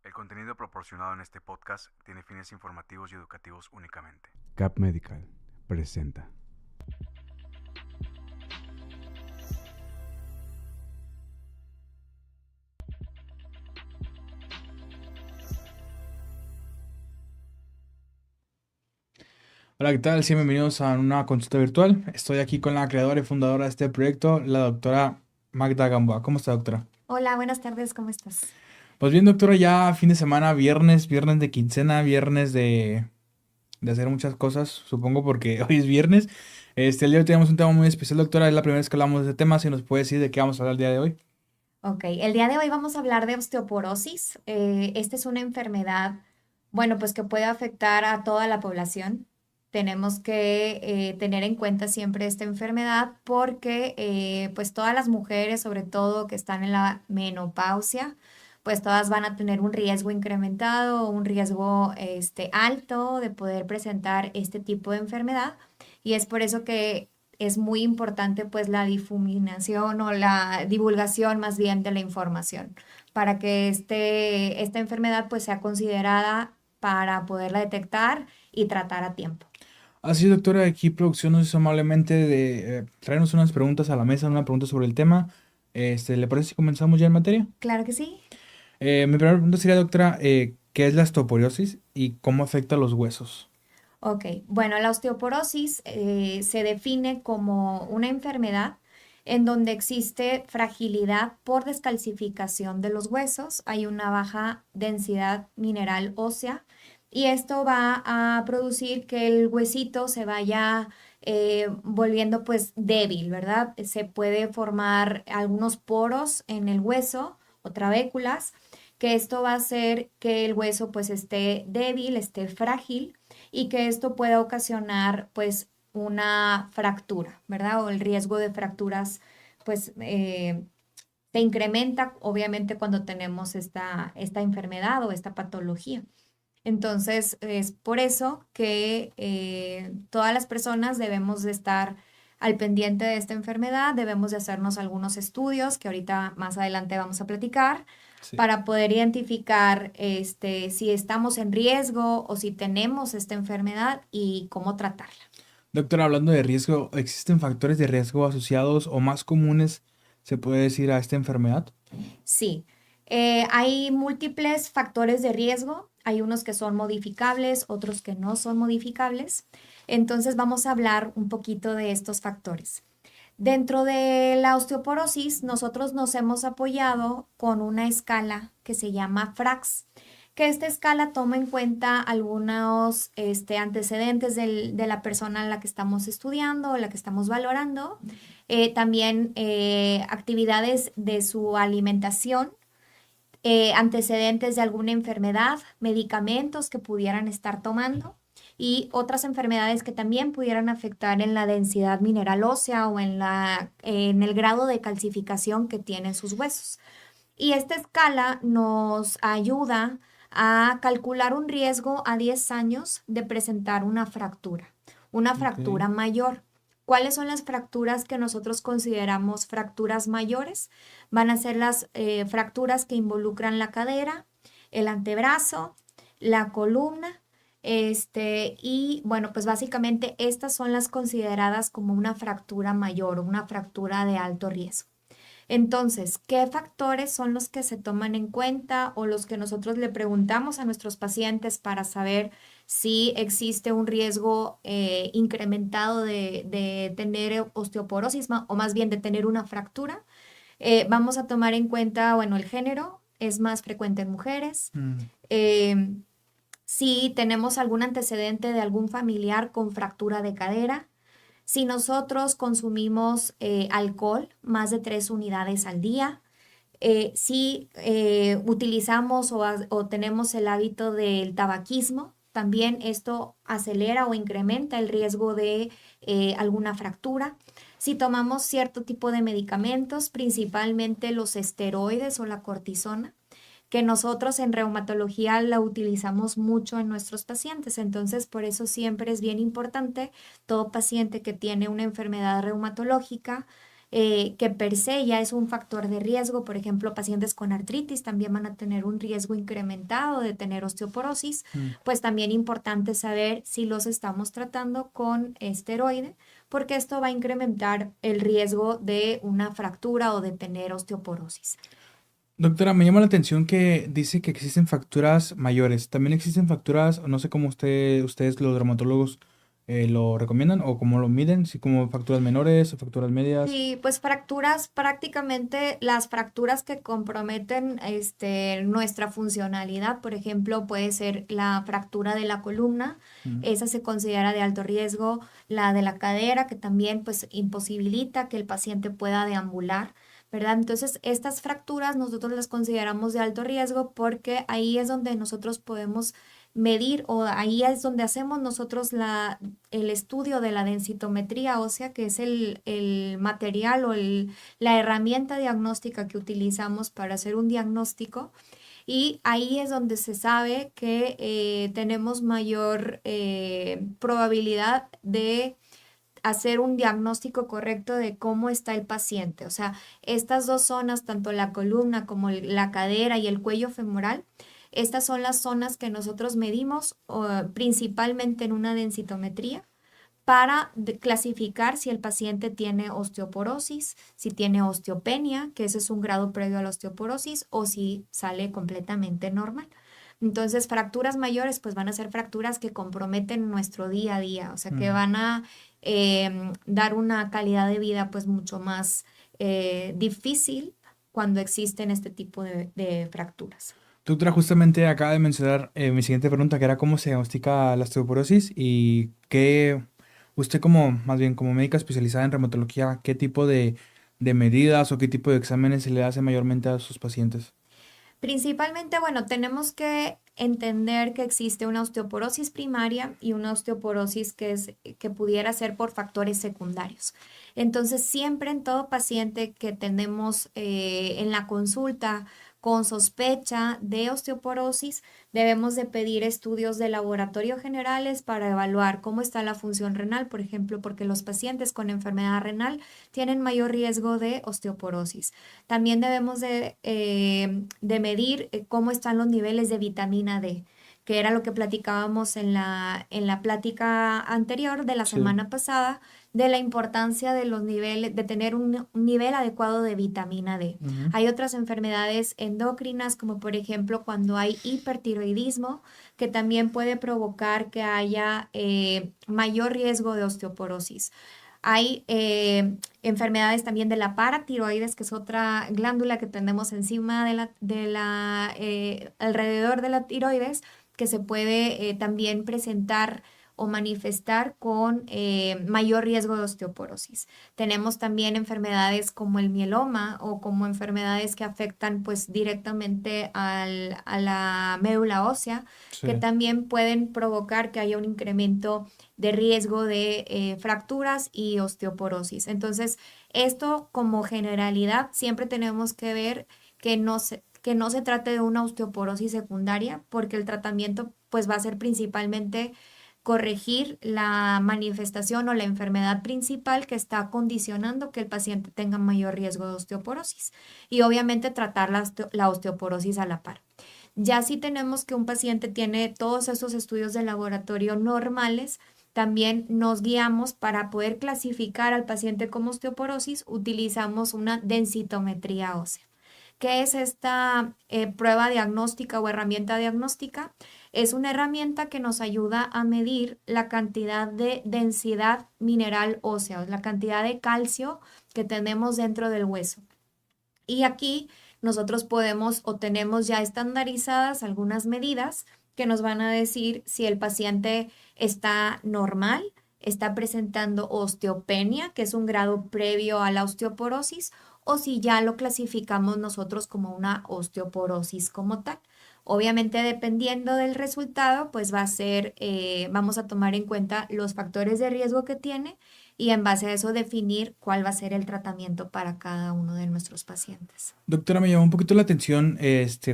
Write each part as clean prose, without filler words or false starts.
El contenido proporcionado en este podcast tiene fines informativos y educativos únicamente. Cap Medical presenta. Hola, ¿qué tal? Sí, bienvenidos a una consulta virtual. Estoy aquí con la creadora y fundadora de este proyecto, la doctora Magda Gamboa. ¿Cómo está, doctora? Hola, buenas tardes, ¿cómo estás? Pues bien, doctora, ya fin de semana, viernes de quincena, viernes de hacer muchas cosas, supongo porque hoy es viernes. El día de hoy tenemos un tema muy especial, doctora. Es la primera vez que hablamos de este tema. Si nos puede decir de qué vamos a hablar el día de hoy. Ok, el día de hoy vamos a hablar de osteoporosis. Esta es una enfermedad, bueno, pues que puede afectar a toda la población. Tenemos que tener en cuenta siempre esta enfermedad porque pues todas las mujeres, sobre todo que están en la menopausia, pues todas van a tener un riesgo incrementado o un riesgo alto de poder presentar este tipo de enfermedad. Y es por eso que es muy importante pues la difuminación o la divulgación más bien de la información para que esta enfermedad pues sea considerada para poderla detectar y tratar a tiempo. Así, doctora, aquí producción nos hizo amablemente de traernos unas preguntas a la mesa, una pregunta sobre el tema. ¿Le parece si comenzamos ya en materia? Claro que sí. Mi primera pregunta sería, doctora, ¿qué es la osteoporosis y cómo afecta a los huesos? Ok, bueno, la osteoporosis se define como una enfermedad en donde existe fragilidad por descalcificación de los huesos, hay una baja densidad mineral ósea y esto va a producir que el huesito se vaya volviendo pues débil, ¿verdad? Se puede formar algunos poros en el hueso o trabéculas, que esto va a hacer que el hueso pues esté débil, esté frágil y que esto pueda ocasionar pues una fractura, ¿verdad? O el riesgo de fracturas pues se incrementa obviamente cuando tenemos esta enfermedad o esta patología. Entonces es por eso que todas las personas debemos de estar al pendiente de esta enfermedad, debemos de hacernos algunos estudios que ahorita más adelante vamos a platicar Sí. para poder identificar si estamos en riesgo o si tenemos esta enfermedad y cómo tratarla. Doctora, hablando de riesgo, ¿existen factores de riesgo asociados o más comunes, se puede decir, a esta enfermedad? Sí, hay múltiples factores de riesgo, hay unos que son modificables, otros que no son modificables. Entonces vamos a hablar un poquito de estos factores. Dentro de la osteoporosis, nosotros nos hemos apoyado con una escala que se llama FRAX, que esta escala toma en cuenta algunos antecedentes de la persona a la que estamos estudiando o la que estamos valorando, también actividades de su alimentación, antecedentes de alguna enfermedad, medicamentos que pudieran estar tomando y otras enfermedades que también pudieran afectar en la densidad mineral ósea o en el grado de calcificación que tienen sus huesos. Y esta escala nos ayuda a calcular un riesgo a 10 años de presentar una Ok. fractura mayor. ¿Cuáles son las fracturas que nosotros consideramos fracturas mayores? Van a ser las fracturas que involucran la cadera, el antebrazo, la columna, y bueno, pues básicamente estas son las consideradas como una fractura mayor o una fractura de alto riesgo. Entonces, ¿qué factores son los que se toman en cuenta o los que nosotros le preguntamos a nuestros pacientes para saber si existe un riesgo incrementado de tener osteoporosis o más bien de tener una fractura? Vamos a tomar en cuenta, bueno, el género es más frecuente en mujeres. Mm, eh, si tenemos algún antecedente de algún familiar con fractura de cadera, si nosotros consumimos alcohol, más de 3 unidades al día, si utilizamos o tenemos el hábito del tabaquismo, también esto acelera o incrementa el riesgo de alguna fractura. Si tomamos cierto tipo de medicamentos, principalmente los esteroides o la cortisona, que nosotros en reumatología la utilizamos mucho en nuestros pacientes. Entonces, por eso siempre es bien importante todo paciente que tiene una enfermedad reumatológica, que per se ya es un factor de riesgo. Por ejemplo, pacientes con artritis también van a tener un riesgo incrementado de tener osteoporosis. Pues también importante saber si los estamos tratando con esteroide, porque esto va a incrementar el riesgo de una fractura o de tener osteoporosis. Doctora, me llama la atención que dice que existen fracturas mayores. También existen fracturas, no sé cómo ustedes los dermatólogos lo recomiendan o cómo lo miden, si como fracturas menores o fracturas medias. Sí, pues fracturas, prácticamente las fracturas que comprometen nuestra funcionalidad, por ejemplo, puede ser la fractura de la columna, Mm. esa se considera de alto riesgo, la de la cadera, que también pues imposibilita que el paciente pueda deambular, ¿verdad? Entonces, estas fracturas nosotros las consideramos de alto riesgo porque ahí es donde nosotros podemos medir o ahí es donde hacemos nosotros el estudio de la densitometría ósea, que es el material o la herramienta diagnóstica que utilizamos para hacer un diagnóstico. Y ahí es donde se sabe que tenemos mayor probabilidad de hacer un diagnóstico correcto de cómo está el paciente. O sea, estas dos zonas, tanto la columna como la cadera y el cuello femoral, estas son las zonas que nosotros medimos principalmente en una densitometría para clasificar si el paciente tiene osteoporosis, si tiene osteopenia, que ese es un grado previo a la osteoporosis, o si sale completamente normal. Entonces, fracturas mayores, pues van a ser fracturas que comprometen nuestro día a día, o sea, que van a dar una calidad de vida pues mucho más difícil cuando existen este tipo de fracturas. Doctora, justamente acaba de mencionar mi siguiente pregunta, que era cómo se diagnostica la osteoporosis y qué, usted como, más bien como médica especializada en reumatología, qué tipo de medidas o qué tipo de exámenes se le hace mayormente a sus pacientes. Principalmente, bueno, tenemos que entender que existe una osteoporosis primaria y una osteoporosis que pudiera ser por factores secundarios. Entonces, siempre en todo paciente que tenemos en la consulta con sospecha de osteoporosis, debemos de pedir estudios de laboratorio generales para evaluar cómo está la función renal, por ejemplo, porque los pacientes con enfermedad renal tienen mayor riesgo de osteoporosis. También debemos de medir cómo están los niveles de vitamina D, que era lo que platicábamos en la plática anterior de la Sí. semana pasada, de la importancia de los niveles, de tener un nivel adecuado de vitamina D. Ujú. Hay otras enfermedades endocrinas, como por ejemplo cuando hay hipertiroidismo, que también puede provocar que haya mayor riesgo de osteoporosis. Hay enfermedades también de la paratiroides, que es otra glándula que tenemos encima alrededor de la tiroides, que se puede también presentar o manifestar con mayor riesgo de osteoporosis. Tenemos también enfermedades como el mieloma o como enfermedades que afectan pues directamente a la médula ósea, que Sí. también pueden provocar que haya un incremento de riesgo de fracturas y osteoporosis. Entonces, esto como generalidad siempre tenemos que ver que no se trate de una osteoporosis secundaria, porque el tratamiento pues va a ser principalmente corregir la manifestación o la enfermedad principal que está condicionando que el paciente tenga mayor riesgo de osteoporosis y obviamente tratar la osteoporosis a la par. Ya si tenemos que un paciente tiene todos esos estudios de laboratorio normales, también nos guiamos para poder clasificar al paciente como osteoporosis, utilizamos una densitometría ósea. ¿Qué es esta prueba diagnóstica o herramienta diagnóstica? Es una herramienta que nos ayuda a medir la cantidad de densidad mineral ósea, la cantidad de calcio que tenemos dentro del hueso. Y aquí nosotros podemos o tenemos ya estandarizadas algunas medidas que nos van a decir si el paciente está normal, está presentando osteopenia, que es un grado previo a la osteoporosis, o si ya lo clasificamos nosotros como una osteoporosis como tal. Obviamente, dependiendo del resultado, pues vamos a tomar en cuenta los factores de riesgo que tiene y en base a eso definir cuál va a ser el tratamiento para cada uno de nuestros pacientes. Doctora, me llamó un poquito la atención,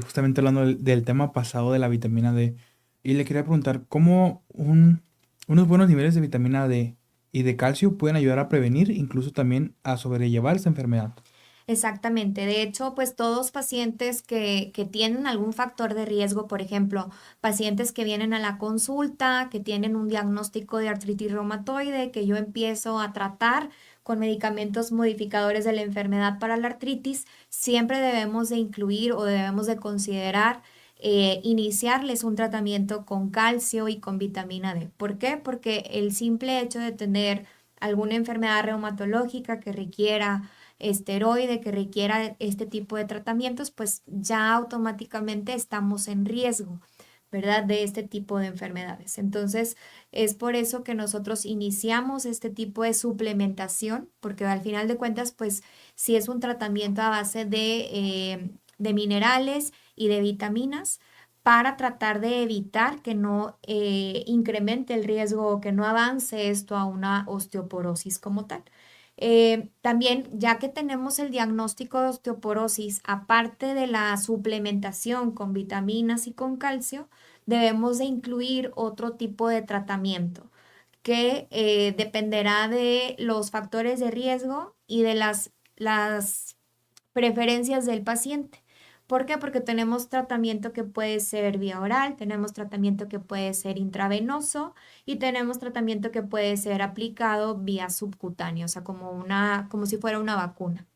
justamente hablando del tema pasado de la vitamina D, y le quería preguntar, ¿cómo unos buenos niveles de vitamina D y de calcio pueden ayudar a prevenir, incluso también a sobrellevar esta enfermedad. Exactamente. De hecho, pues todos pacientes que tienen algún factor de riesgo, por ejemplo, pacientes que vienen a la consulta, que tienen un diagnóstico de artritis reumatoide, que yo empiezo a tratar con medicamentos modificadores de la enfermedad para la artritis, siempre debemos de incluir o debemos de considerar iniciarles un tratamiento con calcio y con vitamina D. ¿Por qué? Porque el simple hecho de tener alguna enfermedad reumatológica que requiera esteroide, que requiera este tipo de tratamientos, pues ya automáticamente estamos en riesgo, ¿verdad? De este tipo de enfermedades. Entonces, es por eso que nosotros iniciamos este tipo de suplementación, porque al final de cuentas, pues si es un tratamiento a base de minerales y de vitaminas para tratar de evitar que no incremente el riesgo o que no avance esto a una osteoporosis como tal. También, ya que tenemos el diagnóstico de osteoporosis, aparte de la suplementación con vitaminas y con calcio, debemos de incluir otro tipo de tratamiento que dependerá de los factores de riesgo y de las preferencias del paciente. ¿Por qué? Porque tenemos tratamiento que puede ser vía oral, tenemos tratamiento que puede ser intravenoso y tenemos tratamiento que puede ser aplicado vía subcutáneo, o sea, como si fuera una vacuna.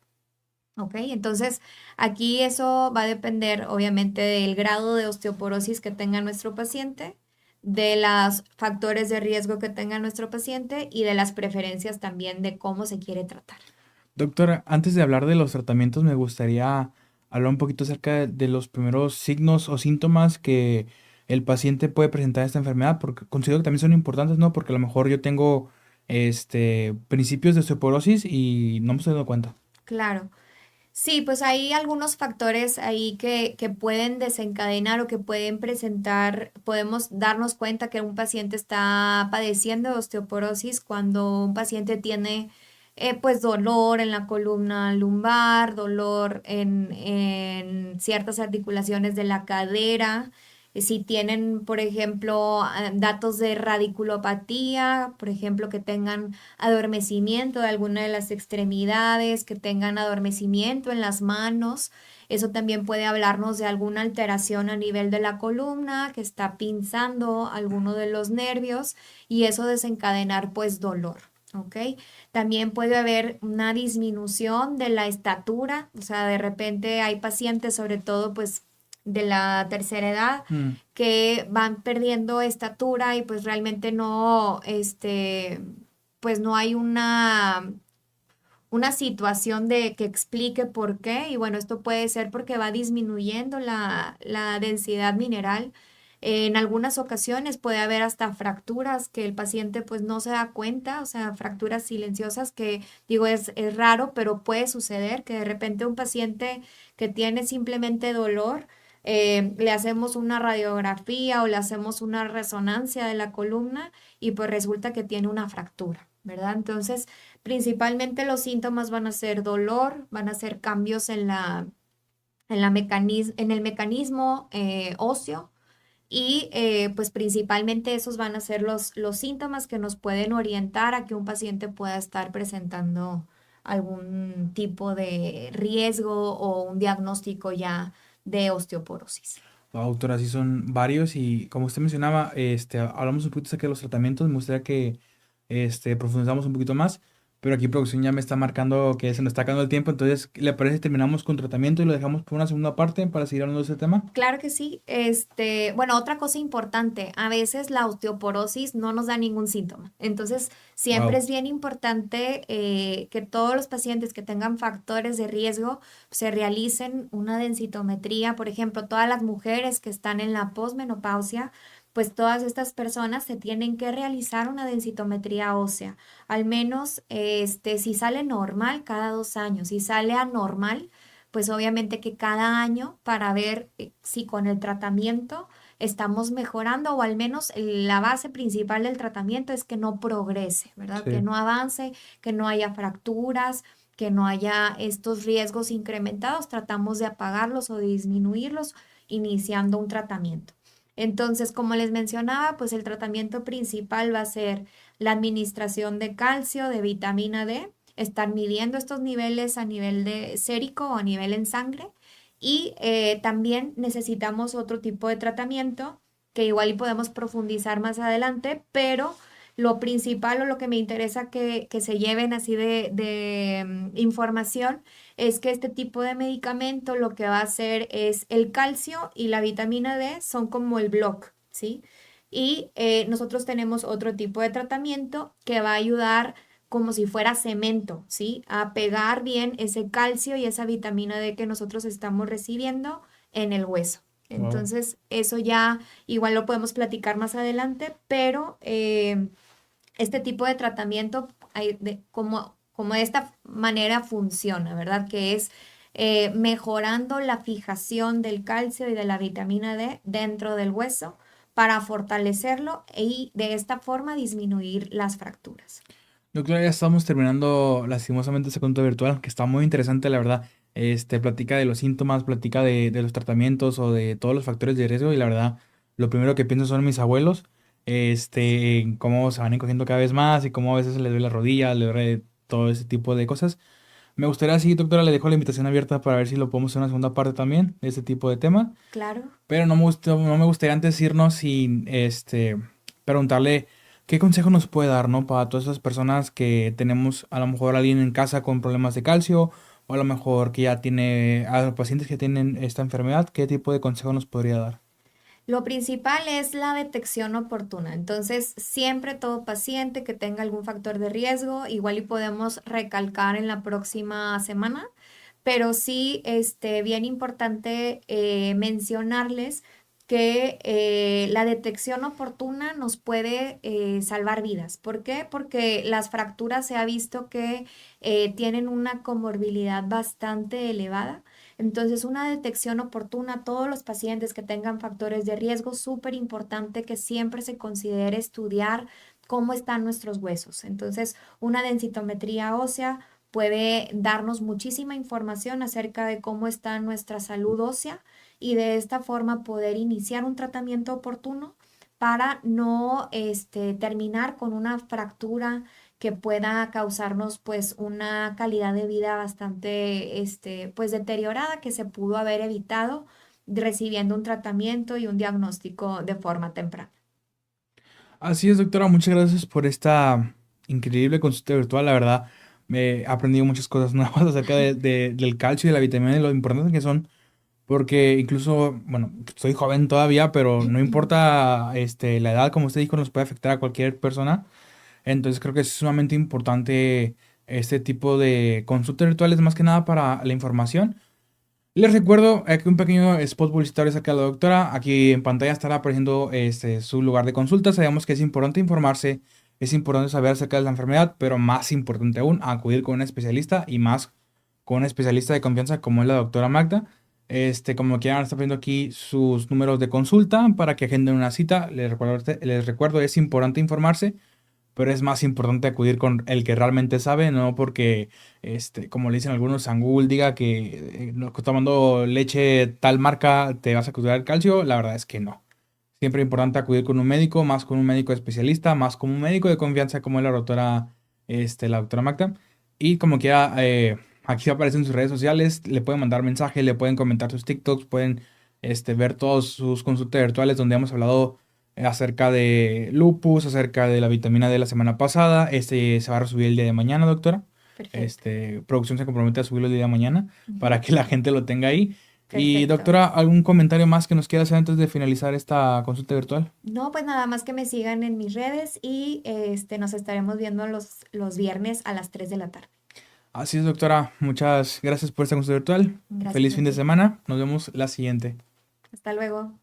¿Ok? Entonces, aquí eso va a depender obviamente del grado de osteoporosis que tenga nuestro paciente, de los factores de riesgo que tenga nuestro paciente y de las preferencias también de cómo se quiere tratar. Doctora, antes de hablar de los tratamientos, me gustaría hablar un poquito acerca de los primeros signos o síntomas que el paciente puede presentar esta enfermedad, porque considero que también son importantes, ¿no? Porque a lo mejor yo tengo principios de osteoporosis y no me estoy dando cuenta. Claro. Sí, pues hay algunos factores ahí que pueden desencadenar o que pueden presentar, podemos darnos cuenta que un paciente está padeciendo de osteoporosis cuando un paciente tiene pues dolor en la columna lumbar, dolor en ciertas articulaciones de la cadera. Si tienen, por ejemplo, datos de radiculopatía, por ejemplo, que tengan adormecimiento de alguna de las extremidades, que tengan adormecimiento en las manos. Eso también puede hablarnos de alguna alteración a nivel de la columna, que está pinzando alguno de los nervios y eso desencadenar pues dolor. ¿Ok? También puede haber una disminución de la estatura, o sea, de repente hay pacientes, sobre todo pues de la tercera edad, Mm, que van perdiendo estatura y pues realmente no, pues no hay una situación de que explique por qué. Y bueno, esto puede ser porque va disminuyendo la densidad mineral. En algunas ocasiones puede haber hasta fracturas que el paciente pues no se da cuenta, o sea, fracturas silenciosas que digo es raro, pero puede suceder que de repente un paciente que tiene simplemente dolor, le hacemos una radiografía o le hacemos una resonancia de la columna y pues resulta que tiene una fractura, ¿verdad? Entonces, principalmente los síntomas van a ser dolor, van a ser cambios en el mecanismo óseo y pues principalmente esos van a ser los síntomas que nos pueden orientar a que un paciente pueda estar presentando algún tipo de riesgo o un diagnóstico ya de osteoporosis. wow, doctora, sí son varios y como usted mencionaba, hablamos un poquito acerca de los tratamientos, me gustaría que profundizamos un poquito más, pero aquí producción ya me está marcando que se nos está acabando el tiempo, entonces, ¿le parece si terminamos con tratamiento y lo dejamos por una segunda parte para seguir hablando de ese tema? Claro que sí. Bueno, otra cosa importante, a veces la osteoporosis no nos da ningún síntoma. Entonces, siempre Wow, es bien importante que todos los pacientes que tengan factores de riesgo se realicen una densitometría. Por ejemplo, todas las mujeres que están en la posmenopausia, pues todas estas personas se tienen que realizar una densitometría ósea. Al menos, si sale normal cada 2 años, si sale anormal pues obviamente que cada año para ver si con el tratamiento estamos mejorando o al menos la base principal del tratamiento es que no progrese, ¿verdad? Que sí. no avance, que no haya fracturas, que no haya estos riesgos incrementados. Tratamos de apagarlos o de disminuirlos iniciando un tratamiento. Entonces, como les mencionaba, pues el tratamiento principal va a ser la administración de calcio, de vitamina D, estar midiendo estos niveles a nivel de sérico o a nivel en sangre. Y también necesitamos otro tipo de tratamiento que igual y podemos profundizar más adelante, pero lo principal o lo que me interesa que se lleven así de información es que este tipo de medicamento lo que va a hacer es el calcio y la vitamina D son como el bloque, ¿sí? Y nosotros tenemos otro tipo de tratamiento que va a ayudar como si fuera cemento, ¿sí? A pegar bien ese calcio y esa vitamina D que nosotros estamos recibiendo en el hueso. Wow. Entonces, eso ya igual lo podemos platicar más adelante, pero este tipo de tratamiento, como de esta manera funciona, ¿verdad? Que es mejorando la fijación del calcio y de la vitamina D dentro del hueso para fortalecerlo y de esta forma disminuir las fracturas. Doctora, ya estamos terminando lastimosamente ese consulta virtual, que está muy interesante, la verdad. Platica de los síntomas, platica de los tratamientos o de todos los factores de riesgo y la verdad, lo primero que pienso son mis abuelos, en cómo se van encogiendo cada vez más y cómo a veces les duele la rodilla, les duele todo ese tipo de cosas. Me gustaría, sí, doctora, le dejo la invitación abierta para ver si lo podemos hacer una segunda parte también de este tipo de tema. Claro. Pero no me gustaría antes irnos sin preguntarle qué consejo nos puede dar, ¿no? Para todas esas personas que tenemos a lo mejor alguien en casa con problemas de calcio, o a lo mejor que ya tiene, a pacientes que tienen esta enfermedad, ¿qué tipo de consejo nos podría dar? Lo principal es la detección oportuna. Entonces, siempre todo paciente que tenga algún factor de riesgo, igual y podemos recalcar en la próxima semana, pero sí, bien importante mencionarles que la detección oportuna nos puede salvar vidas. ¿Por qué? Porque las fracturas se ha visto que tienen una comorbilidad bastante elevada. Entonces, una detección oportuna a todos los pacientes que tengan factores de riesgo, súper importante que siempre se considere estudiar cómo están nuestros huesos. Entonces, una densitometría ósea puede darnos muchísima información acerca de cómo está nuestra salud ósea y de esta forma poder iniciar un tratamiento oportuno para no terminar con una fractura que pueda causarnos pues una calidad de vida bastante pues deteriorada que se pudo haber evitado recibiendo un tratamiento y un diagnóstico de forma temprana. Así es, doctora, muchas gracias por esta increíble consulta virtual, la verdad. Me he aprendido muchas cosas nuevas acerca del calcio y de la vitamina y lo importantes que son. Porque incluso, bueno, soy joven todavía, pero no importa la edad, como usted dijo, nos puede afectar a cualquier persona. Entonces creo que es sumamente importante este tipo de consultas virtuales, más que nada para la información. Les recuerdo que un pequeño spot publicitario acerca de la doctora. Aquí en pantalla estará apareciendo su lugar de consulta. Sabemos que es importante informarse, es importante saber acerca de la enfermedad, pero más importante aún, acudir con un especialista y más con un especialista de confianza como es la doctora Magda. Como quieran, está poniendo aquí sus números de consulta para que agenden una cita. Les recuerdo, es importante informarse, pero es más importante acudir con el que realmente sabe, no porque, como le dicen algunos, San Google diga que tomando leche tal marca te vas a curar el calcio. La verdad es que no. Siempre es importante acudir con un médico, más con un médico especialista, más con un médico de confianza como es la doctora Magda. Y como quiera, aquí aparecen sus redes sociales, le pueden mandar mensaje, le pueden comentar sus TikToks, pueden ver todos sus consultas virtuales donde hemos hablado acerca de lupus, acerca de la vitamina D la semana pasada. Se va a resubir el día de mañana, doctora. Perfecto. Producción se compromete a subirlo el día de mañana Ujú. para que la gente lo tenga ahí. Y Perfecto. doctora, ¿algún comentario más que nos quiera hacer antes de finalizar esta consulta virtual? No, pues nada más que me sigan en mis redes y nos estaremos viendo los viernes a las 3 de la tarde. Así es, doctora. Muchas gracias por esta consulta virtual. Gracias Feliz a fin de ti. semana. Nos vemos la siguiente. Hasta luego.